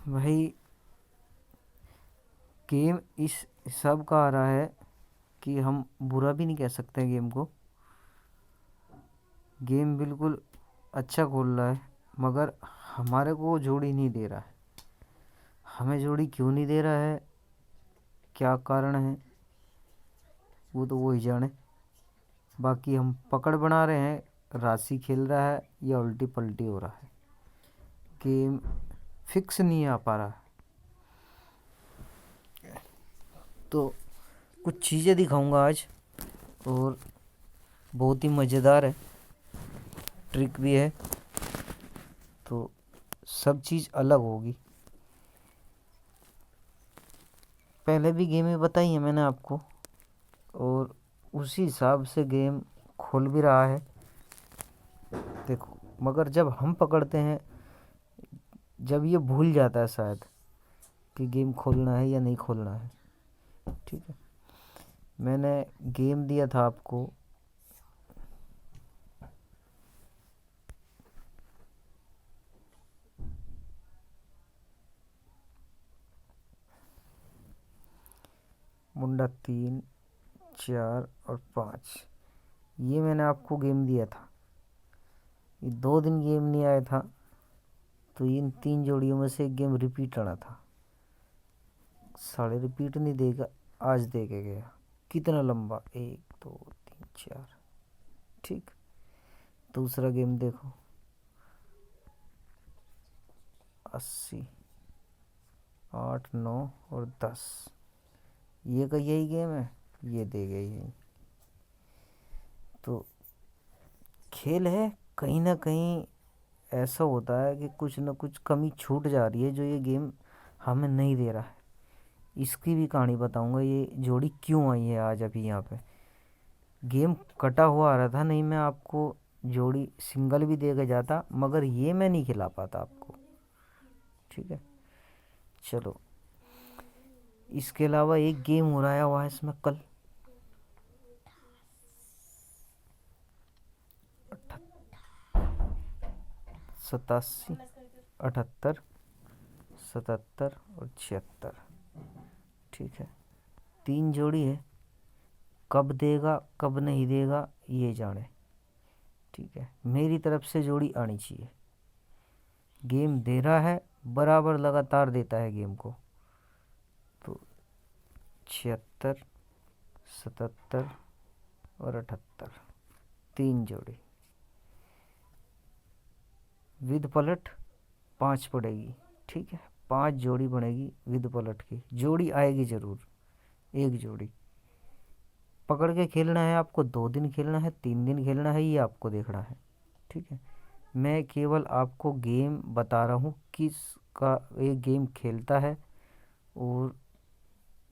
भाई गेम इस हिसाब का आ रहा है कि हम बुरा भी नहीं कह सकते गेम को। गेम बिल्कुल अच्छा खोल रहा है, मगर हमारे को जोड़ी नहीं दे रहा है। हमें जोड़ी क्यों नहीं दे रहा है, क्या कारण है, वो तो वो ही जाने। बाकी हम पकड़ बना रहे हैं, राशि खेल रहा है या उल्टी पल्टी हो रहा है, गेम फिक्स नहीं आ पा रहा। तो कुछ चीज़ें दिखाऊंगा आज, और बहुत ही मज़ेदार है, ट्रिक भी है, तो सब चीज़ अलग होगी। पहले भी गेमें बताई है मैंने आपको, और उसी हिसाब से गेम खोल भी रहा है। देखो, मगर जब हम पकड़ते हैं, जब ये भूल जाता है शायद कि गेम खोलना है या नहीं खोलना है। ठीक है, मैंने गेम दिया था आपको, मुंडा 3, 4 और 5। ये मैंने आपको गेम दिया था, ये 2 दिन गेम नहीं आया था, तो इन 3 जोड़ियों में से एक गेम रिपीट आना था। साढ़े रिपीट नहीं देगा, आज दे के गया। कितना लंबा, 1 2 3 4। ठीक, दूसरा गेम देखो, 80, 8 9 और 10। ये का यही गेम है, ये दे गई है। तो खेल है, कहीं ना कहीं ऐसा होता है कि कुछ ना कुछ कमी छूट जा रही है जो ये गेम हमें नहीं दे रहा है। इसकी भी कहानी बताऊंगा, ये जोड़ी क्यों आई है आज अभी यहाँ पे। गेम कटा हुआ आ रहा था, नहीं मैं आपको जोड़ी सिंगल भी दे के जाता, मगर ये मैं नहीं खिला पाता आपको। ठीक है, चलो। इसके अलावा एक गेम हो रहा है हुआ है इसमें कल, 87, 78, 77 और 76। ठीक है, 3 जोड़ी है, कब देगा कब नहीं देगा ये जाने। ठीक है, मेरी तरफ से जोड़ी आनी चाहिए। गेम दे रहा है, बराबर लगातार देता है गेम को। तो 76, 77 और 78, 3 जोड़ी विद पलट 5 पड़ेगी। ठीक है, 5 जोड़ी बनेगी विद पलट की, जोड़ी आएगी ज़रूर। एक जोड़ी पकड़ के खेलना है आपको, 2 दिन खेलना है, 3 दिन खेलना है, ये आपको देखना है। ठीक है, मैं केवल आपको गेम बता रहा हूँ किस का ये गेम खेलता है, और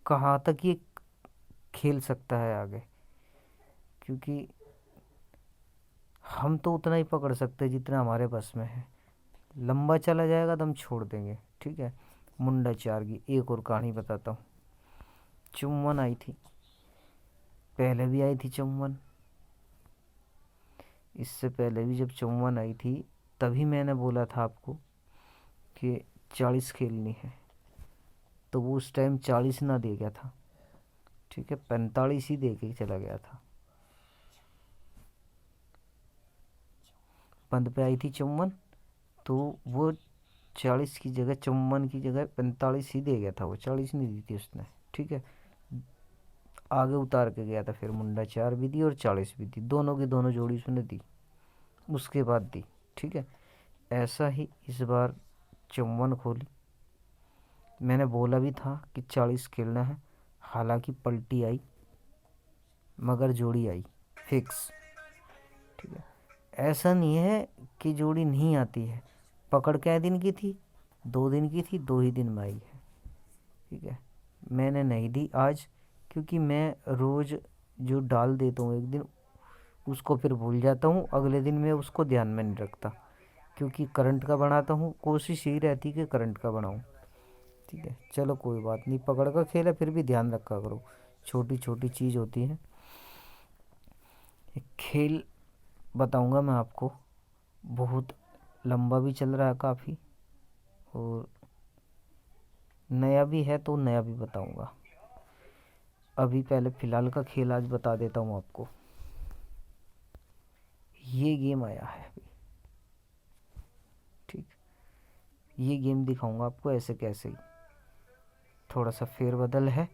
कहाँ तक ये खेल सकता है आगे। क्योंकि हम तो उतना ही पकड़ सकते जितना हमारे बस में है, लंबा चला जाएगा तो हम छोड़ देंगे। ठीक है, मुंडा 4 की एक और कहानी बताता हूँ। चुम्बन आई थी, पहले भी आई थी चुम्बन, इससे पहले भी जब चुम्बन आई थी तभी मैंने बोला था आपको कि 40 खेलनी है, तो वो उस टाइम 40 ना दे गया था। ठीक है, 45 ही दे के चला गया था। पंद पे आई थी चुम्बन, तो वो 40 की जगह, चुम्बन की जगह 45 ही दे गया था, वो 40 नहीं दी थी उसने। ठीक है, आगे उतार के गया था, फिर मुंडा 4 भी दी और 40 भी दी, दोनों की दोनों जोड़ी उसने दी, उसके बाद दी। ठीक है, ऐसा ही इस बार चुम्बन खोली, मैंने बोला भी था कि 40 खेलना है, हालांकि पलटी आई मगर जोड़ी आई फिक्स। ठीक है, ऐसा नहीं है कि जोड़ी नहीं आती है। पकड़ कै दिन की थी, 2 दिन की थी, 2 ही दिन में आई है। ठीक है, मैंने नहीं दी आज, क्योंकि मैं रोज़ जो डाल देता हूँ एक दिन, उसको फिर भूल जाता हूँ, अगले दिन मैं उसको ध्यान में नहीं रखता। क्योंकि करंट का बनाता हूँ, कोशिश यही रहती कि करंट का बनाऊँ। ठीक है, चलो कोई बात नहीं, पकड़ का खेल है, फिर भी ध्यान रखा करो, छोटी छोटी चीज़ होती है। एक खेल बताऊंगा मैं आपको, बहुत लंबा भी चल रहा है काफ़ी, और नया भी है तो नया भी बताऊंगा। अभी पहले फ़िलहाल का खेल आज बता देता हूँ आपको। ये गेम आया है अभी, ठीक। ये गेम दिखाऊंगा आपको ऐसे कैसे ही। थोड़ा सा फेरबदल है,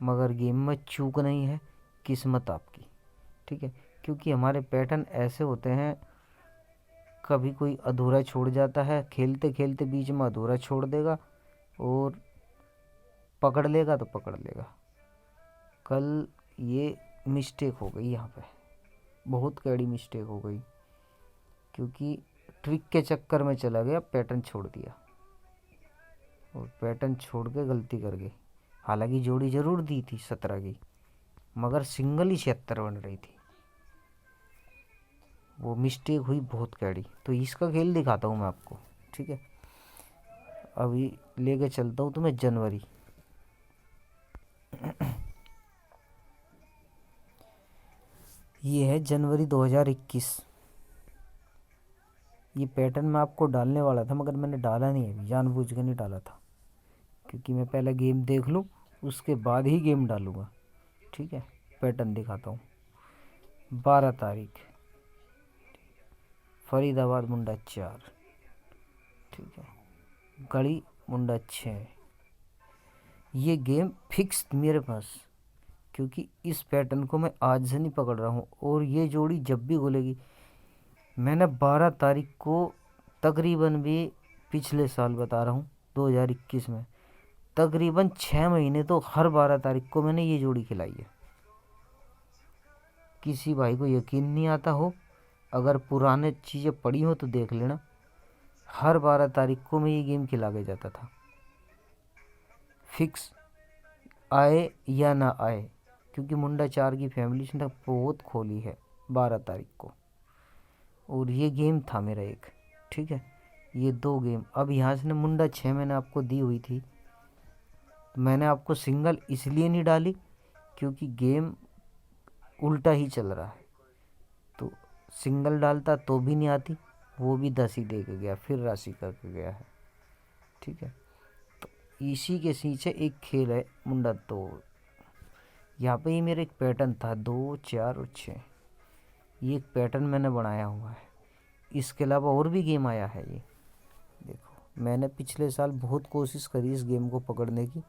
मगर गेम में चूक नहीं है, किस्मत आपकी, ठीक है। क्योंकि हमारे पैटर्न ऐसे होते हैं, कभी कोई अधूरा छोड़ जाता है, खेलते खेलते बीच में अधूरा छोड़ देगा और पकड़ लेगा तो पकड़ लेगा। कल ये मिस्टेक हो गई यहाँ पे, बहुत कड़ी मिस्टेक हो गई, क्योंकि ट्रिक के चक्कर में चला गया, पैटर्न छोड़ दिया और पैटर्न छोड़ के गलती कर गई। हालांकि जोड़ी ज़रूर दी थी 17 की, मगर सिंगल ही 76 बन रही थी। वो मिस्टेक हुई बहुत कड़ी। तो इसका खेल दिखाता हूँ मैं आपको, ठीक है। अभी लेके चलता हूँ तुम्हें जनवरी। ये है जनवरी 2021। ये पैटर्न मैं आपको डालने वाला था, मगर मैंने डाला नहीं अभी, जानबूझ के नहीं डाला था, क्योंकि मैं पहले गेम देख लूँ उसके बाद ही गेम डालूँगा, ठीक है। पैटर्न दिखाता हूँ। 12 तारीख, फरीदाबाद मुंडा 4, ठीक है। गढ़ी मुंडा 6। ये गेम फिक्स मेरे पास, क्योंकि इस पैटर्न को मैं आज से नहीं पकड़ रहा हूँ और ये जोड़ी जब भी खुलेगी। मैंने 12 तारीख को तकरीबन भी, पिछले साल बता रहा हूँ 2021 में, तकरीबन 6 महीने तो हर 12 तारीख को मैंने ये जोड़ी खिलाई है। किसी भाई को यकीन नहीं आता हो, अगर पुराने चीज़ें पड़ी हो तो देख लेना, हर 12 तारीख को मैं ये गेम खिला के जाता था, फिक्स, आए या ना आए। क्योंकि मुंडा 4 की फैमिली ने बहुत खोली है 12 तारीख को, और ये गेम था मेरा एक, ठीक है। ये 2 गेम अब यहाँ से मुंडा 6 मैंने आपको दी हुई थी। मैंने आपको सिंगल इसलिए नहीं डाली क्योंकि गेम उल्टा ही चल रहा है, तो सिंगल डालता तो भी नहीं आती। वो भी 10 ही दे के गया, फिर राशि करके गया है, ठीक है। तो इसी के पीछे एक खेल है मुंडा 2। यहाँ पे ही मेरा एक पैटर्न था 2, 4 और 6। ये एक पैटर्न मैंने बनाया हुआ है। इसके अलावा और भी गेम आया है। ये देखो, मैंने पिछले साल बहुत कोशिश करी इस गेम को पकड़ने की,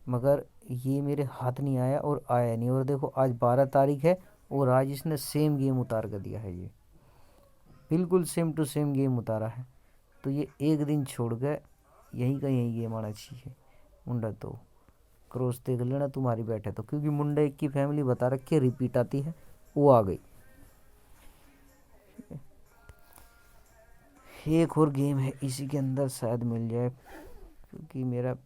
मगर ये मेरे हाथ नहीं आया और आया नहीं। और देखो आज 12 तारीख है और आज इसने सेम गेम उतार कर दिया है। ये बिल्कुल सेम टू सेम गेम उतारा है। तो ये एक दिन छोड़ के यहीं का यहीं गेम आना चाहिए। मुंडा 2 क्रॉस देख लेना तुम्हारी बैठे तो, क्योंकि मुंडा 1 की फैमिली बता रखी है, रिपीट आती है, वो आ गई। एक और गेम है इसी के अंदर, शायद मिल जाए, क्योंकि मेरा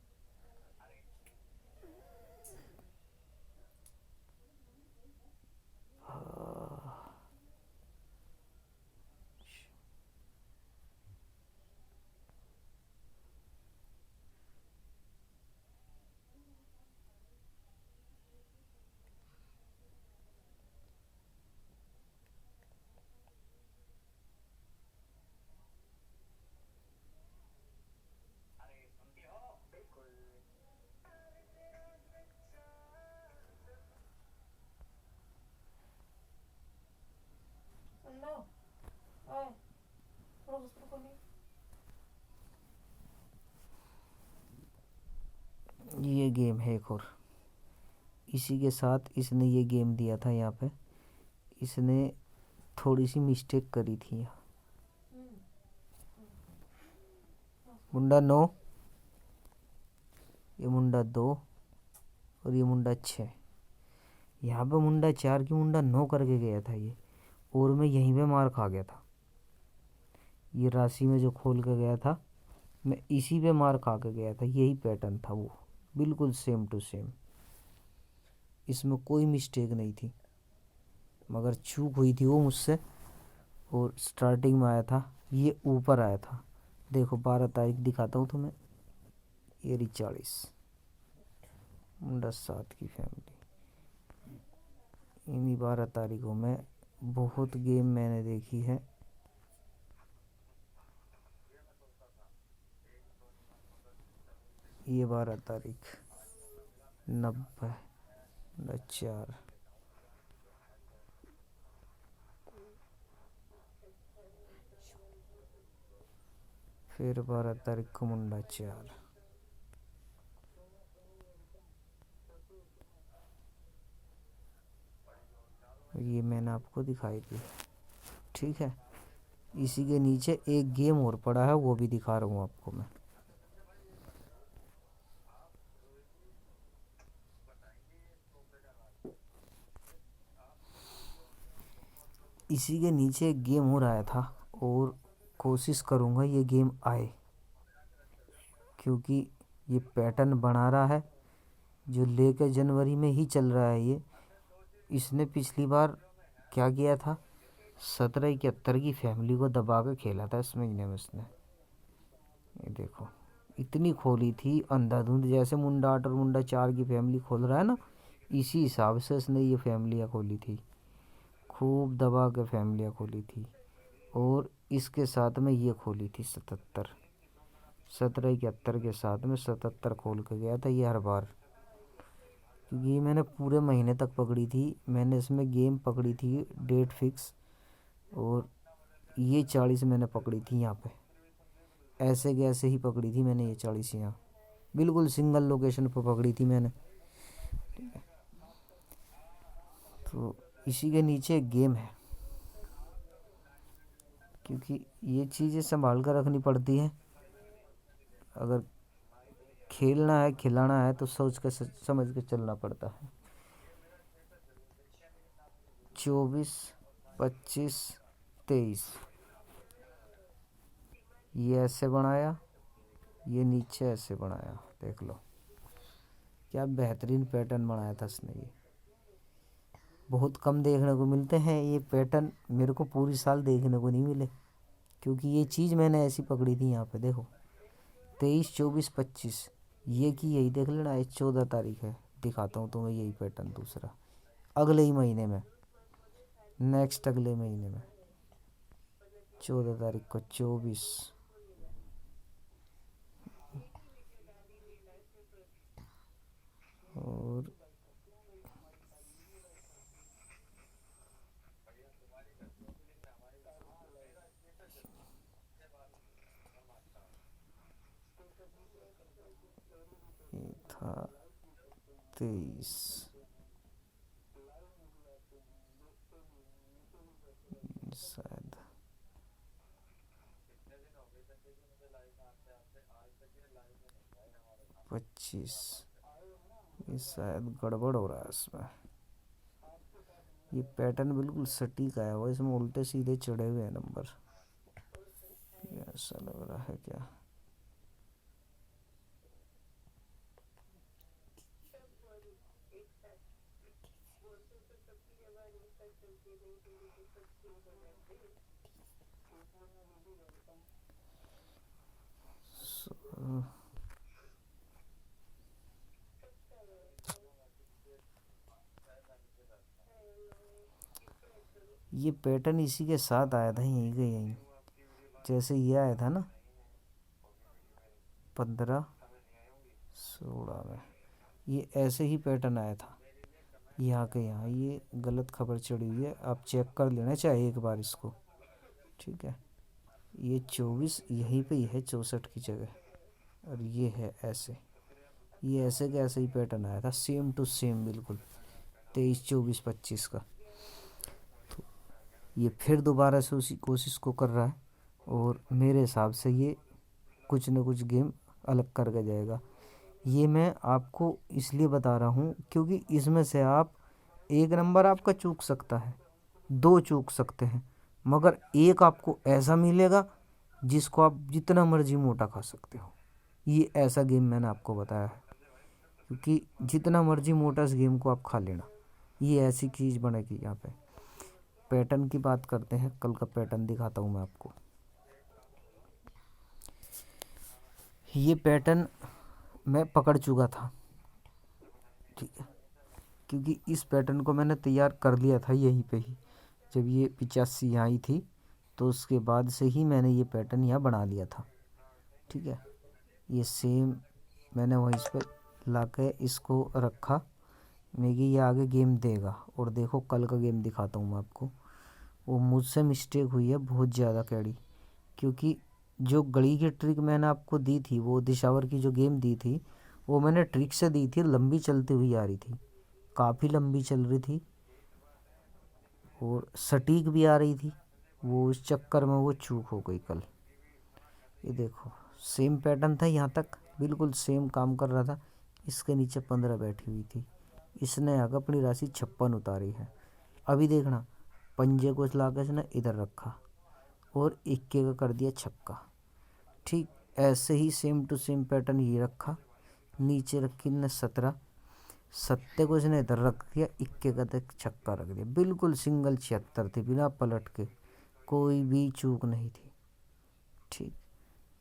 ये गेम है एक और। इसी के साथ इसने ये गेम दिया था। यहाँ पे इसने थोड़ी सी मिस्टेक करी थी यहाँ। मुंडा 9, ये मुंडा 2 और ये मुंडा 6। यहाँ पे मुंडा 4 की मुंडा 9 करके गया था ये, और मैं यहीं पे मार खा गया था। ये राशि में जो खोल के गया था, मैं इसी पे मार खा के गया था। यही पैटर्न था वो, बिल्कुल सेम टू सेम। इसमें कोई मिस्टेक नहीं थी, मगर चूक हुई थी वो मुझसे। और स्टार्टिंग में आया था, ये ऊपर आया था। देखो 12 तारीख दिखाता हूँ तुम्हें। ये रही 40, मुंडा 7 की फैमिली। इन्हीं 12 तारीखों में बहुत गेम मैंने देखी है। ये 12 तारीख 90 4। फिर 12 तारीख को मुंडा 4। ये मैंने आपको दिखाई दी, ठीक है। इसी के नीचे एक गेम और पड़ा है, वो भी दिखा रहा हूँ आपको मैं। इसी के नीचे एक गेम और आया था, और कोशिश करूँगा ये गेम आए, क्योंकि ये पैटर्न बना रहा है जो लेकर जनवरी में ही चल रहा है। ये इसने पिछली बार क्या किया था, 1771 की फैमिली को दबा के खेला था इस महीने में इसने। ये देखो, इतनी खोली थी अंधाधुंध, जैसे मुंडा 8 और मुंडा 4 की फैमिली खोल रहा है ना, इसी हिसाब से इसने ये फैमिलियाँ खोली थी, खूब दबा के फैमिलियाँ खोली थी। और इसके साथ में ये खोली थी 77, 1771 के साथ में 77 खोल के गया था ये हर बार, क्योंकि ये मैंने पूरे महीने तक पकड़ी थी। मैंने इसमें गेम पकड़ी थी डेट फिक्स, और ये 40 मैंने पकड़ी थी यहाँ पे, ऐसे कैसे ही पकड़ी थी मैंने ये 40 यहाँ, बिल्कुल सिंगल लोकेशन पर पकड़ी थी मैंने। तो इसी के नीचे एक गेम है, क्योंकि ये चीज़ें संभाल कर रखनी पड़ती हैं। अगर खेलना है खिलाना है तो सोच के समझ के चलना पड़ता है। 24, 25, 23 ये ऐसे बनाया, ये नीचे ऐसे बनाया, देख लो क्या बेहतरीन पैटर्न बनाया था इसने। ये बहुत कम देखने को मिलते हैं ये पैटर्न, मेरे को पूरी साल देखने को नहीं मिले, क्योंकि ये चीज़ मैंने ऐसी पकड़ी थी। यहाँ पे देखो 23, 24, 25 ये की यही देख लेना, ये 14 तारीख है। दिखाता हूँ तुम्हें यही पैटर्न दूसरा, अगले ही महीने में, नेक्स्ट अगले महीने में 14 तारीख को 24, और ये था 23, शायद 25, ये शायद गड़बड़ हो रहा है इसमें। ये पैटर्न बिल्कुल सटीक आया हुआ, इसमें उल्टे सीधे चढ़े हुए हैं नंबर, ये ऐसा लग रहा है क्या। ये पैटर्न इसी के साथ आया था, यहीं के यहीं, जैसे ये आया था ना 15, 16 में, ये ऐसे ही पैटर्न आया था यहाँ के यहाँ। ये गलत खबर चढ़ी हुई है, आप चेक कर लेना चाहे एक बार इसको, ठीक है। ये 24 यहीं पे ही है 64 की जगह, और ये है ऐसे, ये ऐसे का ऐसे ही पैटर्न आया था, सेम टू सेम बिल्कुल 23, 24, 25 का। तो ये फिर दोबारा से उसी कोशिश को कर रहा है, और मेरे हिसाब से ये कुछ न कुछ गेम अलग करके जाएगा। ये मैं आपको इसलिए बता रहा हूँ क्योंकि इसमें से आप एक नंबर आपका चूक सकता है, दो चूक सकते हैं, मगर एक आपको ऐसा मिलेगा जिसको आप जितना मर्जी मोटा खा सकते हो। ये ऐसा गेम मैंने आपको बताया है, क्योंकि जितना मर्जी मोटा इस गेम को आप खा लेना, ये ऐसी चीज़ बनेगी यहाँ पे। पैटर्न की बात करते हैं, कल का पैटर्न दिखाता हूँ मैं आपको। ये पैटर्न मैं पकड़ चुका था, ठीक है, क्योंकि इस पैटर्न को मैंने तैयार कर लिया था यहीं पे ही, जब ये 85 यहाँ आई थी, तो उसके बाद से ही मैंने ये पैटर्न यहाँ बना लिया था, ठीक है। ये सेम मैंने वहीं पे ला के इसको रखा। मैं कि ये आगे गेम देगा। और देखो कल का गेम दिखाता हूँ मैं आपको। वो मुझसे मिस्टेक हुई है बहुत ज़्यादा कैडी, क्योंकि जो गली की ट्रिक मैंने आपको दी थी, वो दिशावर की जो गेम दी थी, वो मैंने ट्रिक से दी थी, लंबी चलती हुई आ रही थी, काफ़ी लंबी चल रही थी और सटीक भी आ रही थी। वो इस चक्कर में वो चूक हो गई कल। ये देखो सेम पैटर्न था, यहाँ तक बिल्कुल सेम काम कर रहा था। इसके नीचे 15 बैठी हुई थी, इसने आगे अपनी राशि 56 उतारी है। अभी देखना, पंजे को ला के इसने इधर रखा और इक्के का कर दिया छक्का। ठीक ऐसे ही सेम टू सेम पैटर्न ये रखा, नीचे रखी ने 17, सत्ते को इसने इधर रख दिया, इक्के का तक छक्का रख दिया। बिल्कुल सिंगल 76 थी, बिना पलट के, कोई भी चूक नहीं थी। ठीक,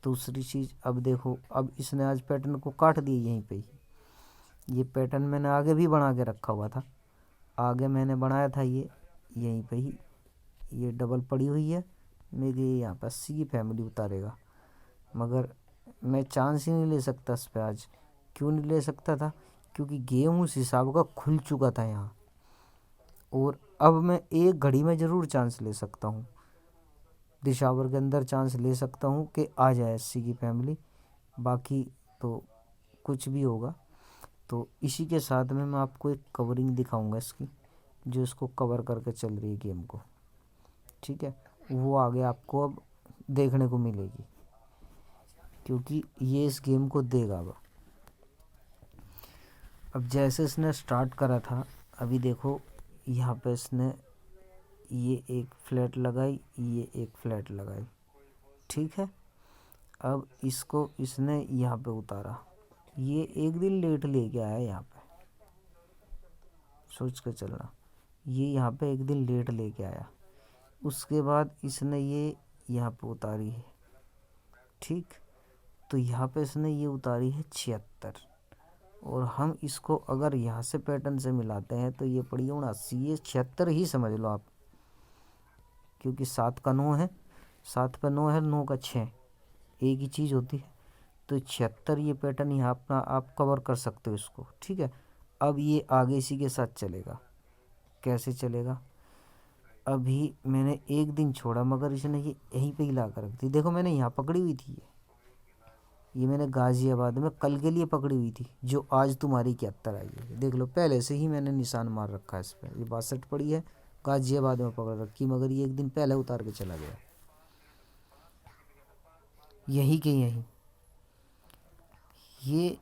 दूसरी चीज़ अब देखो, अब इसने आज पैटर्न को काट दिया यहीं पे ही। ये पैटर्न मैंने आगे भी बना के रखा हुआ था, आगे मैंने बनाया था ये यहीं पे ही। ये डबल पड़ी हुई है, मेरे यहाँ पर 80 की फैमिली उतारेगा, मगर मैं चांस ही नहीं ले सकता इस पर आज। क्यों नहीं ले सकता था? क्योंकि गेम उस हिसाब का खुल चुका था यहाँ। और अब मैं एक घड़ी में ज़रूर चांस ले सकता हूँ, दिशावर के अंदर चांस ले सकता हूँ कि आ जाए 80 की फैमिली, बाकी तो कुछ भी होगा। तो इसी के साथ में मैं आपको एक कवरिंग दिखाऊंगा इसकी, जो इसको कवर करके चल रही है गेम को। ठीक है, वो आगे आपको अब देखने को मिलेगी, क्योंकि ये इस गेम को देगा। अब जैसे इसने स्टार्ट करा था, अभी देखो यहाँ पे इसने ये एक फ्लैट लगाई, ये एक फ्लैट लगाई। ठीक है, अब इसको इसने यहाँ पे उतारा, ये एक दिन लेट लेके आया यहाँ पे, सोच कर चलना। ये यहाँ पे एक दिन लेट लेके आया, उसके बाद इसने ये यहाँ पे उतारी है। ठीक, तो यहाँ पे इसने ये उतारी है 76, और हम इसको अगर यहाँ से पैटर्न से मिलाते हैं तो ये पड़ी 79, ये 76 ही समझ लो आप, क्योंकि 7 का 9 है, 7 पे 9 है, 9 का 6, एक ही चीज़ होती है। तो 76 ये पैटर्न यहाँ अपना आप कवर कर सकते हो इसको। ठीक है, अब ये आगे इसी के साथ चलेगा। कैसे चलेगा? अभी मैंने एक दिन छोड़ा, मगर इसने ये यहीं पे ही ला कर रख दी। देखो मैंने यहाँ पकड़ी हुई थी, ये मैंने गाज़ियाबाद में कल के लिए पकड़ी हुई थी, जो आज तुम्हारी 71 आई है। देख लो पहले से ही मैंने निशान मार रखा है इस पर। ये 62 पड़ी है, गाज़ियाबाद में पकड़ रखी, मगर ये एक दिन पहले उतार के चला गया, यहीं के यहीं। ये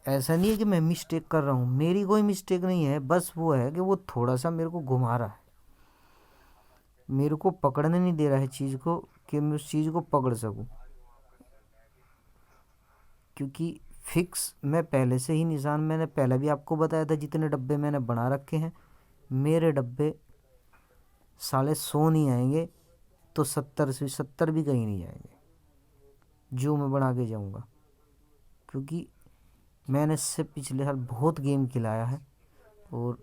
ऐसा नहीं है कि मैं मिस्टेक कर रहा हूँ, मेरी कोई मिस्टेक नहीं है, बस वो है कि वो थोड़ा सा मेरे को घुमा रहा है, मेरे को पकड़ने नहीं दे रहा है चीज़ को, कि मैं उस चीज़ को पकड़ सकूँ। क्योंकि फिक्स मैं पहले से ही निशान, मैंने पहले भी आपको बताया था, जितने डब्बे मैंने बना रखे हैं, मेरे डब्बे 150 नहीं आएंगे तो 70 से 70 भी कहीं नहीं जाएंगे, जो मैं बना के जाऊँगा। क्योंकि मैंने इससे पिछले साल बहुत गेम खिलाया है, और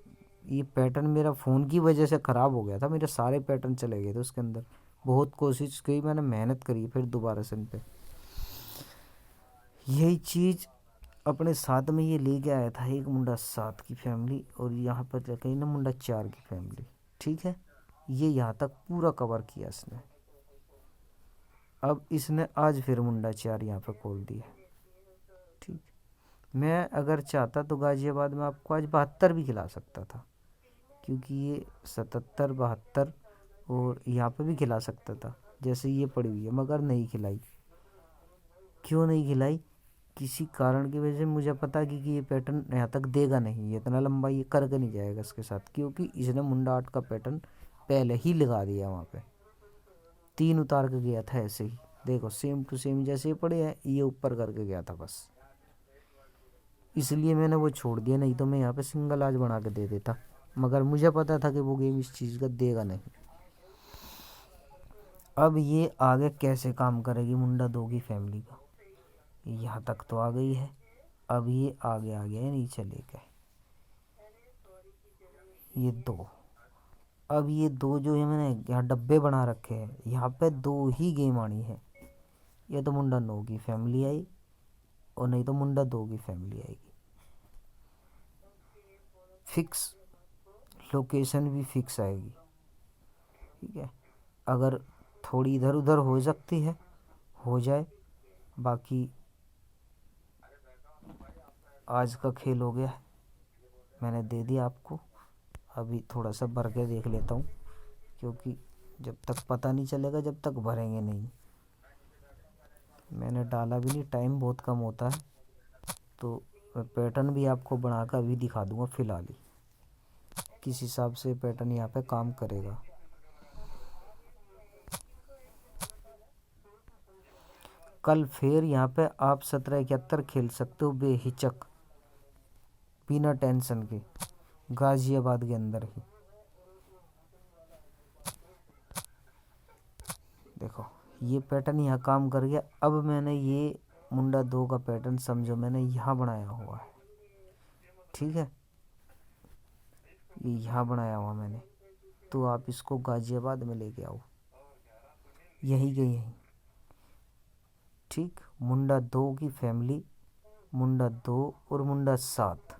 ये पैटर्न मेरा फ़ोन की वजह से ख़राब हो गया था, मेरे सारे पैटर्न चले गए थे उसके अंदर। बहुत कोशिश की मैंने, मेहनत करी, फिर दोबारा से इन पे यही चीज़ अपने साथ में ये लेके आया था। एक मुंडा 7 की फैमिली, और यहाँ पर कहीं ना मुंडा 4 की फैमिली। ठीक है, ये यहाँ तक पूरा कवर किया इसने। अब इसने आज फिर मुंडा 4 यहाँ पे खोल दिया। ठीक, मैं अगर चाहता तो गाज़ियाबाद में आपको आज 72 भी खिला सकता था, क्योंकि ये 77, 72 और यहाँ पे भी खिला सकता था, जैसे ये पड़ी हुई है, मगर नहीं खिलाई। क्यों नहीं खिलाई? किसी कारण की वजह से मुझे पता कि ये पैटर्न यहाँ तक देगा नहीं, ये इतना लंबा ये करके नहीं जाएगा इसके साथ, क्योंकि इसने मुंडा 8 का पैटर्न पहले ही लगा दिया वहाँ पे, 3 उतार के गया था ऐसे ही। देखो सेम टू सेम जैसे पड़े हैं, ये ऊपर करके गया था बस, इसलिए मैंने वो छोड़ दिया, नहीं तो मैं यहाँ पे सिंगल आज बना के दे देता, मगर मुझे पता था कि वो गेम इस चीज़ का देगा नहीं। अब ये आगे कैसे काम करेगी मुंडा 2 की फैमिली का, यहाँ तक तो आ गई है, अब ये आगे आ गया है नीचे लेके, ये 2। अब ये 2 जो है मैंने यहाँ डब्बे बना रखे हैं, यहाँ पे 2 ही गेम आनी है। ये तो मुंडा 9 की फैमिली आई, और नहीं तो मुंडा 2 की फैमिली आएगी। फिक्स लोकेशन भी फिक्स आएगी, ठीक है। अगर थोड़ी इधर उधर हो सकती है, हो जाए, बाकी आज का खेल हो गया है, मैंने दे दिया आपको। अभी थोड़ा सा भर के देख लेता हूँ, क्योंकि जब तक पता नहीं चलेगा जब तक भरेंगे नहीं। मैंने डाला भी नहीं, टाइम बहुत कम होता है, तो मैं पैटर्न भी आपको बनाकर अभी दिखा दूंगा फिलहाल ही, किस हिसाब से पैटर्न यहाँ पे काम करेगा। कल फिर यहाँ पे आप 1771 खेल सकते हो बेहिचक, बिना टेंशन के, गाजियाबाद के अंदर ही। देखो ये पैटर्न यहाँ काम कर गया। अब मैंने ये मुंडा 2 का पैटर्न समझो मैंने यहाँ बनाया हुआ है, ठीक है, ये यहाँ बनाया हुआ मैंने, तो आप इसको गाजियाबाद में लेके आओ, यही के यही, ठीक। मुंडा 2 की फैमिली, मुंडा 2 और मुंडा 7,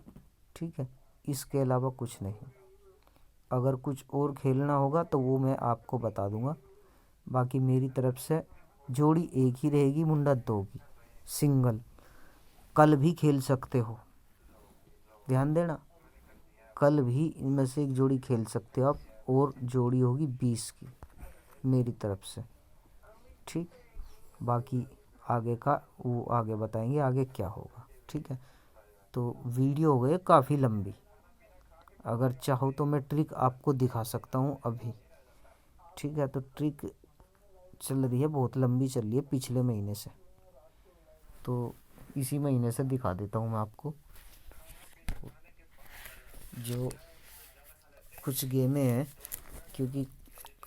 ठीक है, इसके अलावा कुछ नहीं। अगर कुछ और खेलना होगा तो वो मैं आपको बता दूंगा। बाकी मेरी तरफ से जोड़ी एक ही रहेगी मुंडा 2 की, सिंगल। कल भी खेल सकते हो, ध्यान देना, कल भी इनमें से एक जोड़ी खेल सकते हो आप, और जोड़ी होगी 20 की मेरी तरफ से, ठीक। बाकी आगे का वो आगे बताएंगे आगे क्या होगा, ठीक है। तो वीडियो हो गई काफ़ी लंबी, अगर चाहो तो मैं ट्रिक आपको दिखा सकता हूँ अभी, ठीक है। तो ट्रिक चल रही है, बहुत लंबी चल रही है पिछले महीने से, तो इसी महीने से दिखा देता हूँ मैं आपको। जो कुछ गेमें हैं, क्योंकि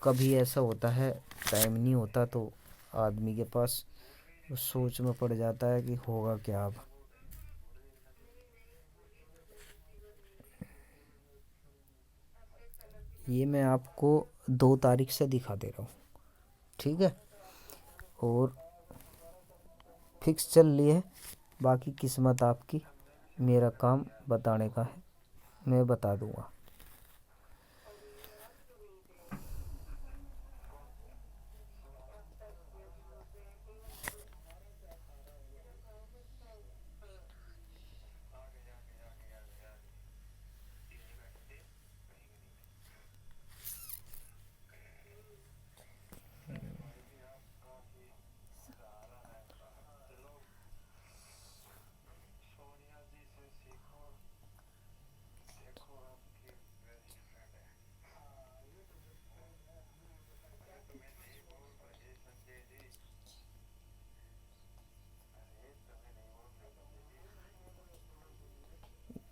कभी ऐसा होता है टाइम नहीं होता तो आदमी के पास सोच में पड़ जाता है कि होगा क्या अब। ये मैं आपको 2 तारीख से दिखा दे रहा हूँ, ठीक है, और फिक्स चल रही है। बाकी किस्मत आपकी, मेरा काम बताने का है, मैं बता दूंगा।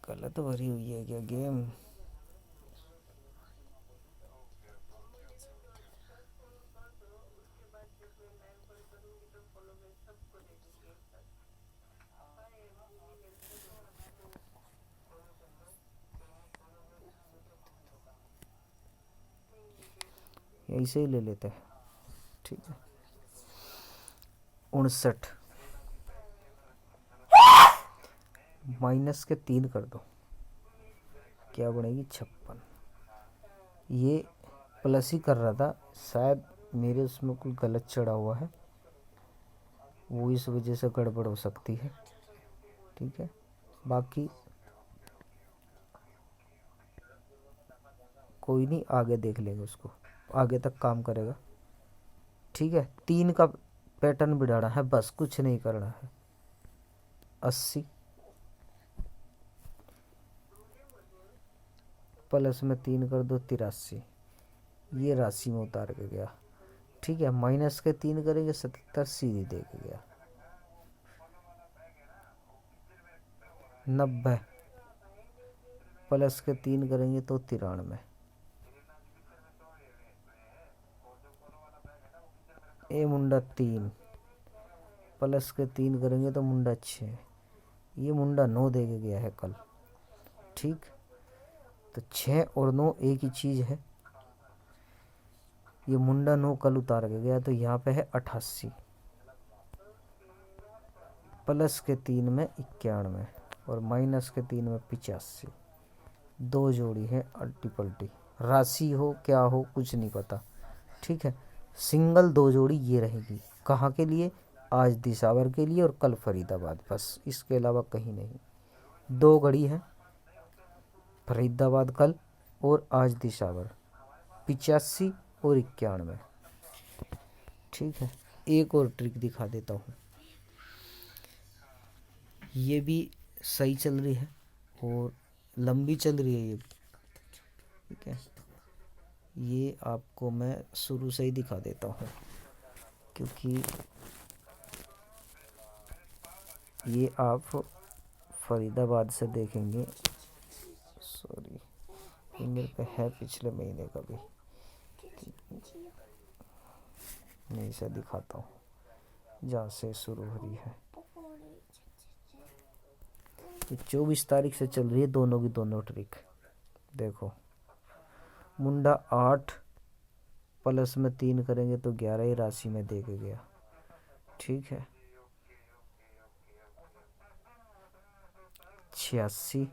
गलत भरी हुई है क्या गेम? ऐसे ही ले लेते हैं, ठीक है। 59 माइनस के 3 कर दो, क्या बनेगी? 56। ये प्लस ही कर रहा था, शायद मेरे उसमें कोई गलत चढ़ा हुआ है, वो इस वजह से गड़बड़ हो सकती है, ठीक है। बाकी कोई नहीं, आगे देख लेंगे उसको, आगे तक काम करेगा, ठीक है। 3 का पैटर्न बिठाना है, बस कुछ नहीं करना है। 80 प्लस में 3 कर दो, 83, ये राशि में उतार के गया, ठीक है। माइनस के 3 करेंगे, 77 सीधी दे के गया। 90 प्लस के 3 करेंगे तो 93। ए मुंडा 3 प्लस के 3 करेंगे तो मुंडा 6, ये मुंडा 9 दे के गया है कल, ठीक। तो 6 और 9 एक ही चीज़ है, ये मुंडा 9 कल उतार के गया, तो यहाँ पे है 88 प्लस के 3 में 91 और माइनस के 3 में 85। दो जोड़ी है अल्टी पल्टी, राशि हो क्या हो कुछ नहीं पता। ठीक है, सिंगल दो जोड़ी ये रहेगी। कहाँ के लिए? आज दिसावर के लिए और कल फरीदाबाद, बस इसके अलावा कहीं नहीं। दो घड़ी है, फरीदाबाद कल और आज दिसावर, 85 और 91। ठीक है, एक और ट्रिक दिखा देता हूँ। ये भी सही चल रही है और लंबी चल रही है ये। ठीक है, ये आपको मैं शुरू से ही दिखा देता हूँ, क्योंकि ये आप फरीदाबाद से देखेंगे। सॉरी, ये मेरे पे है पिछले महीने का भी, नहीं से दिखाता हूँ जहाँ से शुरू हो रही है। ये 24 तारीख से चल रही है दोनों की दोनों ट्रिक। देखो, मुंडा 8 प्लस में 3 करेंगे तो 11 ही राशि में दे के गया। ठीक है, 86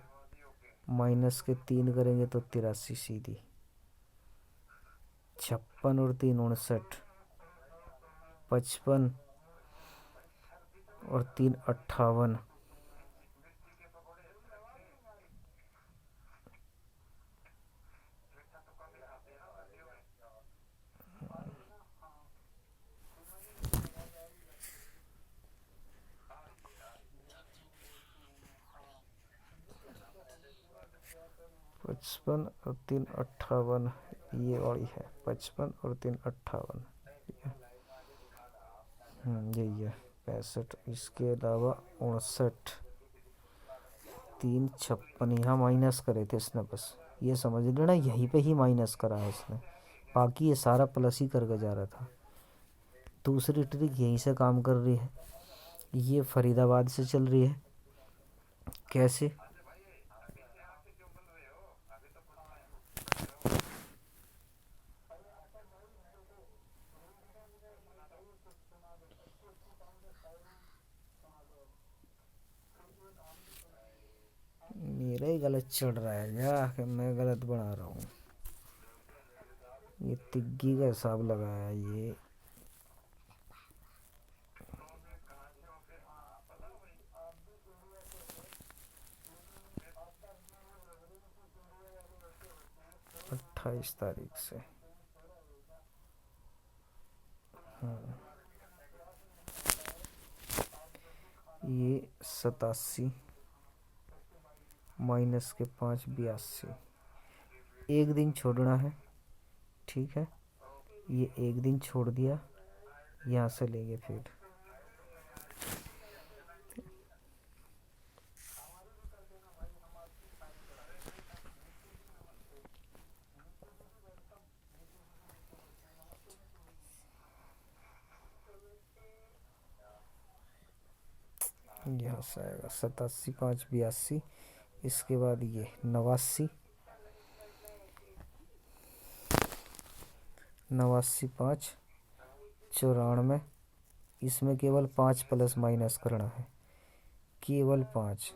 माइनस के 3 करेंगे तो 83 सीधी। 56 और 3 59, 55 और 3 58, 55 और 3 58, ये वाली है 55 और 3 58। ठीक है, यही है 65। इसके अलावा 59, 3 56, यहाँ माइनस करे थे इसने, बस ये समझ लेना यहीं पे ही माइनस करा है इसने, बाकी ये सारा प्लस ही करके जा रहा था। दूसरी ट्रिक यहीं से काम कर रही है, ये फरीदाबाद से चल रही है। कैसे? मेरा ही गलत चढ़ रहा है क्या कि मैं गलत बना रहा हूँ? ये तिग्गी का हिसाब लगाया ये। अट्ठाईस तारीख से। ये 87 माइनस के 5 82। एक दिन छोड़ना है। ठीक है, ये एक दिन छोड़ दिया, यहाँ से लेंगे फिर। यहाँ से आएगा 87 5 82। इसके बाद ये 89 5 94। इसमें केवल 5 प्लस माइनस करना है, केवल 5।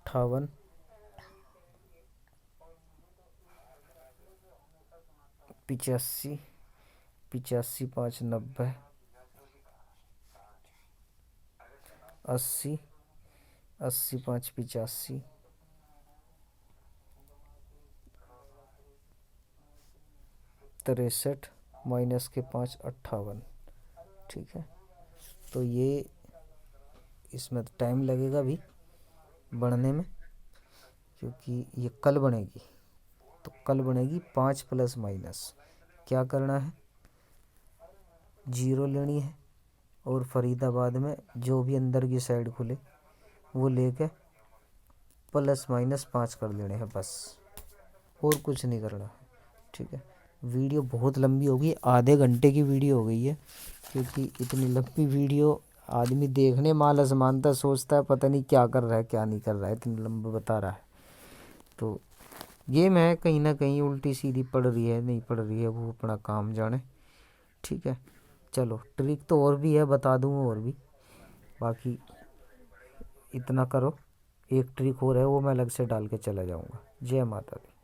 58 85 85 5 90 80 80 5 85 63 माइनस के 5 58। ठीक है, तो ये इसमें टाइम लगेगा भी बढ़ने में, क्योंकि ये कल बनेगी। तो कल बनेगी 5 प्लस माइनस। क्या करना है? 0 लेनी है और फरीदाबाद में जो भी अंदर की साइड खुले वो लेके प्लस माइनस 5 कर लेने हैं, बस और कुछ नहीं करना है। ठीक है, वीडियो बहुत लंबी होगी, आधे घंटे की वीडियो हो गई है, क्योंकि इतनी लंबी वीडियो आदमी देखने में आलस मानता, सोचता है पता नहीं क्या कर रहा है क्या नहीं कर रहा है, इतनी लंबी बता रहा है। तो गेम है, कहीं ना कहीं उल्टी सीधी पड़ रही है नहीं पड़ रही है वो अपना काम जाने। ठीक है, चलो ट्रिक तो और भी है, बता दूंगा और भी, बाकी इतना करो। एक ट्रिक और है वो मैं अलग से डाल के चला जाऊंगा। जय माता दी।